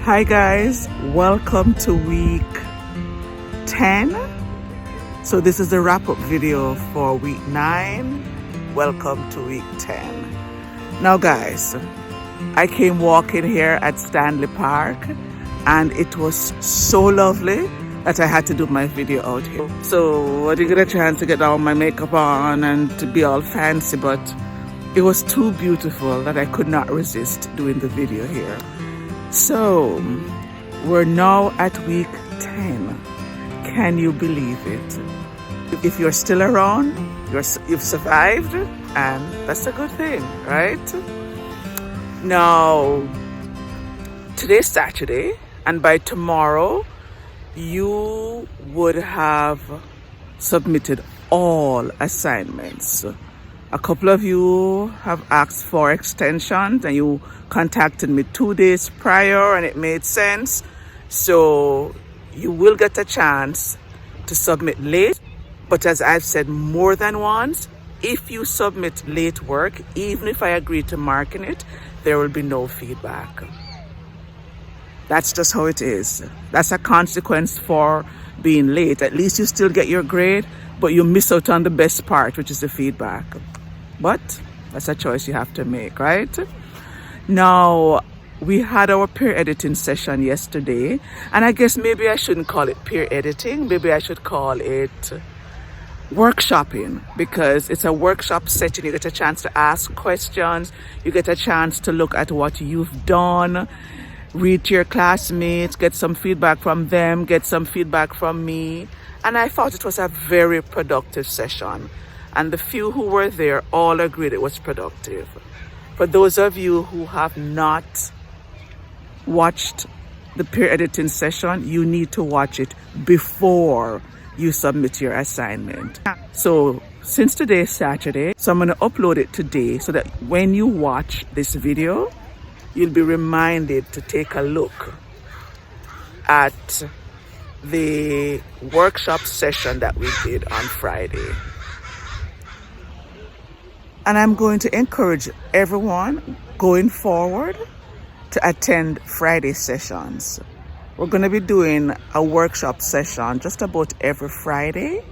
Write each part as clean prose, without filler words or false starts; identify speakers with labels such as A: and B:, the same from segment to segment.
A: Hi guys, welcome to week 10. So this is the wrap-up video for week 9. Welcome to week 10. Now guys, I came walking here at Stanley Park and it was so lovely that I had to do my video out here. So I didn't get a chance to get all my makeup on and to be all fancy, but it was too beautiful that I could not resist doing the video here. So we're now at week 10. Can you believe it? If you're still around, you've survived, and that's a good thing, right? Now, today's Saturday, and by tomorrow, you would have submitted all assignments. A couple of you have asked for extensions and you contacted me 2 days prior and it made sense. So you will get a chance to submit late. But as I've said more than once, if you submit late work, even if I agree to marking it, there will be no feedback. That's just how it is. That's a consequence for being late. At least you still get your grade, but you miss out on the best part, which is the feedback. But that's a choice you have to make, right? Now, we had our peer editing session yesterday, and I guess maybe I shouldn't call it peer editing. Maybe I should call it workshopping, because it's a workshop setting. You get a chance to ask questions. You get a chance to look at what you've done, read to your classmates, get some feedback from them, get some feedback from me. And I thought it was a very productive session. And the few who were there all agreed it was productive. For those of you who have not watched the peer editing session, you need to watch it before you submit your assignment. So since today is Saturday, so I'm going to upload it today so that when you watch this video, you'll be reminded to take a look at the workshop session that we did on Friday. And I'm going to encourage everyone going forward to attend Friday sessions. We're going to be doing a workshop session just about every Friday,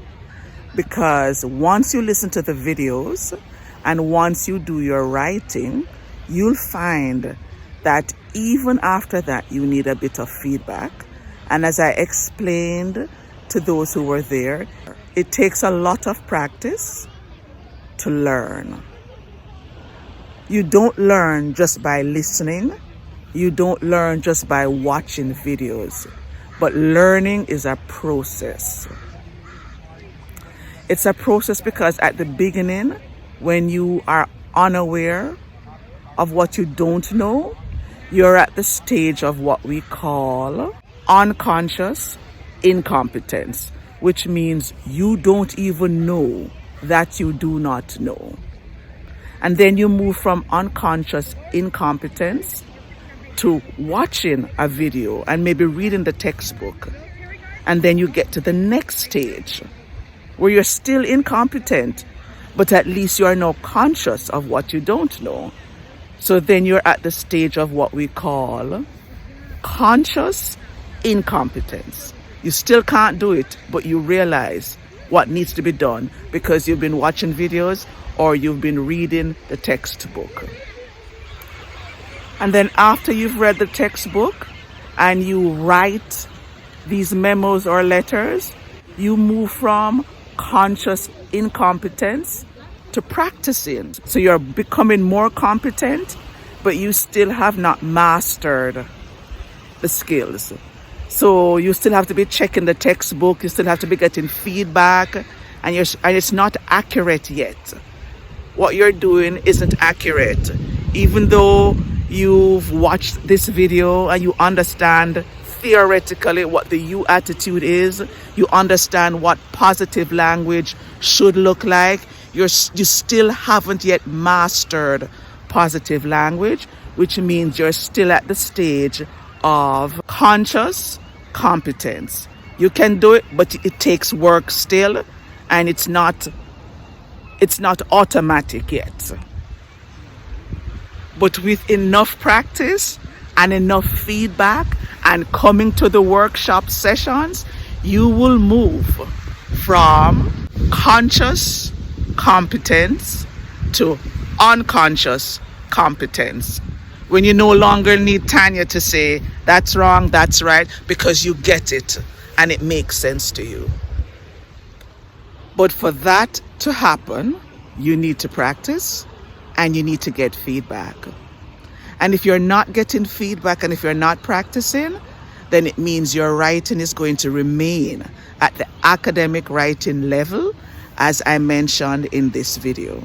A: because once you listen to the videos and once you do your writing, you'll find that even after that, you need a bit of feedback. And as I explained to those who were there, it takes a lot of practice to learn. You don't learn just by listening. You don't learn just by watching videos. But learning is a process. It's a process because at the beginning, when you are unaware of what you don't know, you're at the stage of what we call unconscious incompetence, which means you don't even know that you do not know. And then you move from unconscious incompetence to watching a video and maybe reading the textbook. And then you get to the next stage where you're still incompetent, but at least you are now conscious of what you don't know. So then you're at the stage of what we call conscious incompetence. You still can't do it, but you realize what needs to be done because you've been watching videos or you've been reading the textbook. And then after you've read the textbook and you write these memos or letters, you move from conscious incompetence to practicing. So you're becoming more competent, but you still have not mastered the skills. So you still have to be checking the textbook, you still have to be getting feedback, and it's not accurate yet. What you're doing isn't accurate. Even though you've watched this video and you understand theoretically what the you attitude is, you understand what positive language should look like, you still haven't yet mastered positive language, which means you're still at the stage of conscious competence. You can do it, but it takes work still, and it's not automatic yet. But with enough practice and enough feedback and coming to the workshop sessions, you will move from conscious competence to unconscious competence. When you no longer need Tanya to say, that's wrong, that's right, because you get it and it makes sense to you. But for that to happen, you need to practice and you need to get feedback. And if you're not getting feedback and if you're not practicing, then it means your writing is going to remain at the academic writing level, as I mentioned in this video.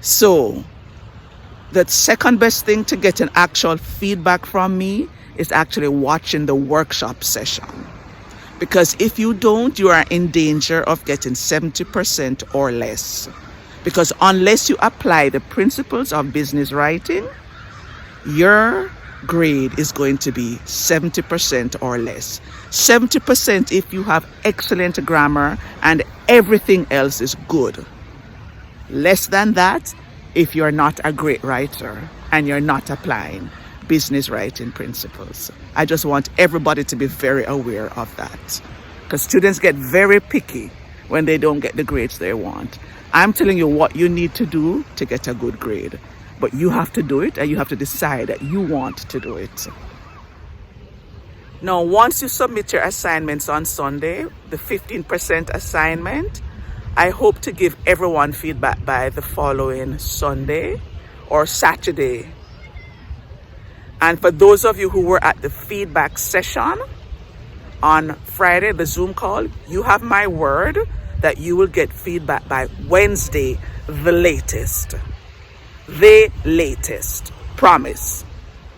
A: So, the second best thing to get an actual feedback from me is actually watching the workshop session. Because if you don't, you are in danger of getting 70% or less. Because unless you apply the principles of business writing, your grade is going to be 70% or less. 70% if you have excellent grammar and everything else is good. Less than that if you're not a great writer and you're not applying business writing principles. I just want everybody to be very aware of that, because students get very picky when they don't get the grades they want. I'm telling you what you need to do to get a good grade, but you have to do it and you have to decide that you want to do it. Now, once you submit your assignments on Sunday, the 15% assignment, I hope to give everyone feedback by the following Sunday or Saturday. And for those of you who were at the feedback session on Friday, the Zoom call, you have my word that you will get feedback by Wednesday, the latest. The latest. Promise.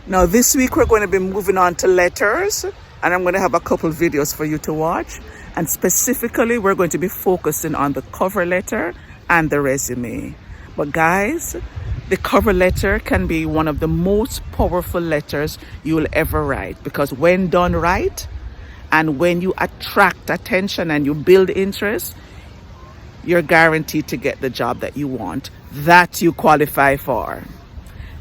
A: Now this week we're going to be moving on to letters, and I'm going to have a couple videos for you to watch. And specifically, we're going to be focusing on the cover letter and the resume. But guys, the cover letter can be one of the most powerful letters you will ever write, because when done right and when you attract attention and you build interest, you're guaranteed to get the job that you want, that you qualify for.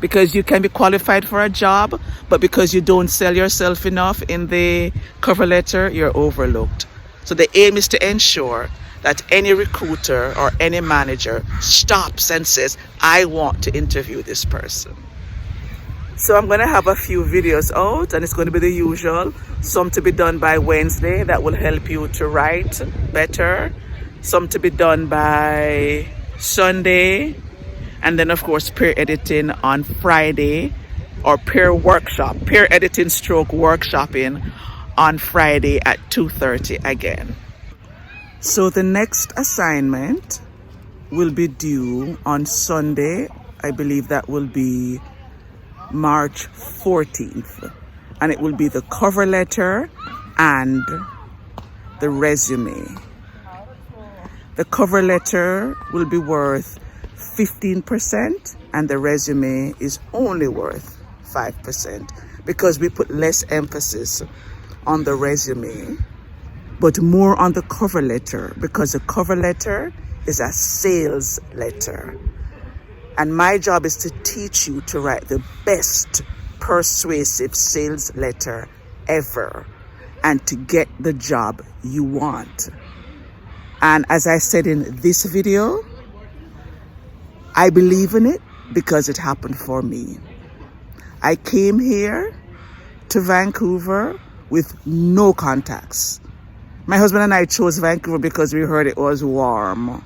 A: Because you can be qualified for a job, but because you don't sell yourself enough in the cover letter, you're overlooked. So the aim is to ensure that any recruiter or any manager stops and says, I want to interview this person. So I'm going to have a few videos out, and it's going to be the usual. Some to be done by Wednesday that will help you to write better. Some to be done by Sunday. And then, of course, peer editing on Friday, or peer editing stroke workshopping on Friday at 2:30 again. So the next assignment will be due on Sunday. I believe that will be March 14th. And it will be the cover letter and the resume. The cover letter will be worth 15% and the resume is only worth 5%, because we put less emphasis on the resume but more on the cover letter, because the cover letter is a sales letter. And my job is to teach you to write the best persuasive sales letter ever and to get the job you want. And as I said in this video, I believe in it because it happened for me. I came here to Vancouver with no contacts. My husband and I chose Vancouver because we heard it was warm.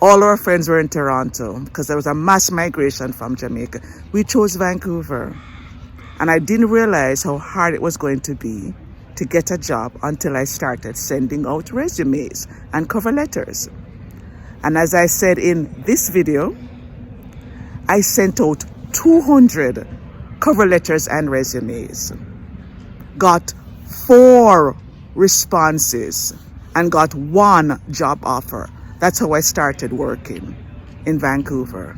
A: All our friends were in Toronto because there was a mass migration from Jamaica. We chose Vancouver. And I didn't realize how hard it was going to be to get a job until I started sending out resumes and cover letters. And as I said in this video, I sent out 200 cover letters and resumes, got 4 responses, and got 1 job offer. That's how I started working in Vancouver.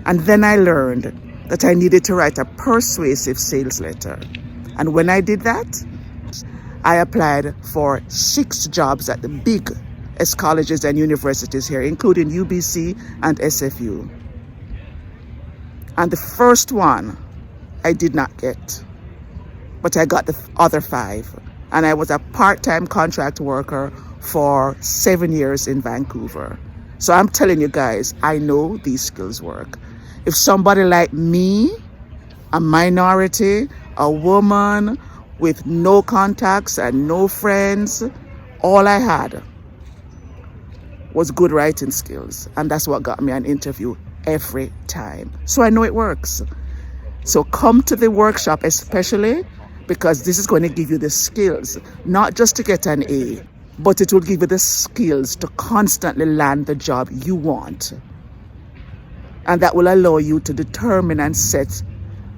A: And then I learned that I needed to write a persuasive sales letter. And when I did that, I applied for 6 jobs at the biggest colleges and universities here, including UBC and SFU. And the first one I did not get, but I got the other 5. And I was a part-time contract worker for 7 years in Vancouver. So I'm telling you guys, I know these skills work. If somebody like me, a minority, a woman with no contacts and no friends, all I had was good writing skills. And that's what got me an interview every time. So I know it works. So come to the workshop, especially because this is going to give you the skills, not just to get an A, but it will give you the skills to constantly land the job you want. And that will allow you to determine and set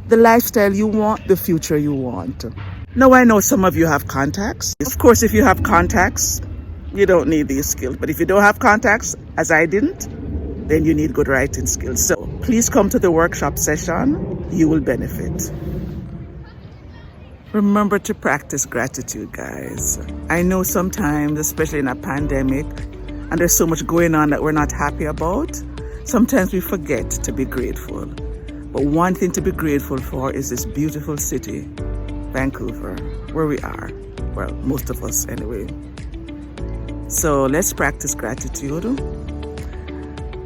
A: the lifestyle you want, the future you want. Now, I know some of you have contacts. Of course, if you have contacts, you don't need these skills. But if you don't have contacts, as I didn't, then you need good writing skills. So please come to the workshop session. You will benefit. Remember to practice gratitude, guys. I know sometimes, especially in a pandemic, and there's so much going on that we're not happy about, sometimes we forget to be grateful. But one thing to be grateful for is this beautiful city, Vancouver, where we are. Well, most of us anyway. So let's practice gratitude.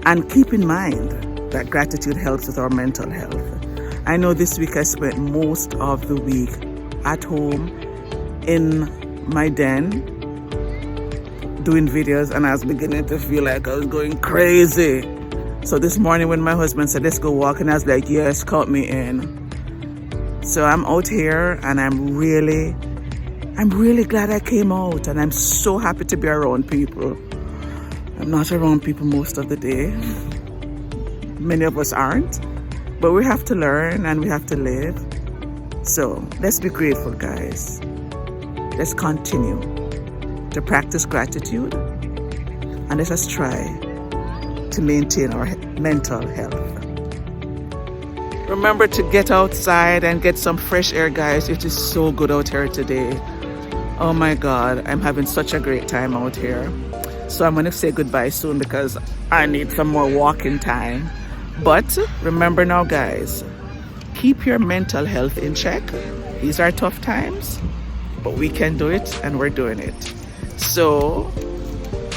A: And keep in mind that gratitude helps with our mental health. I know this week I spent most of the week at home in my den doing videos, and I was beginning to feel like I was going crazy. So this morning when my husband said, let's go walk, and I was like, yes, count me in. So I'm out here and I'm really glad I came out, and I'm so happy to be around people. I'm not around people most of the day. Many of us aren't, but we have to learn and we have to live. So let's be grateful, guys. Let's continue to practice gratitude, and let us try to maintain our mental health. Remember to get outside and get some fresh air, guys. It is so good out here today. Oh my God, I'm having such a great time out here. So I'm going to say goodbye soon because I need some more walking time. But remember now, guys, keep your mental health in check. These are tough times, but we can do it, and we're doing it. So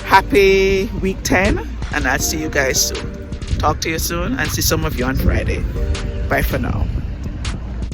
A: happy week 10, and I'll see you guys soon. Talk to you soon and see some of you on Friday. Bye for now.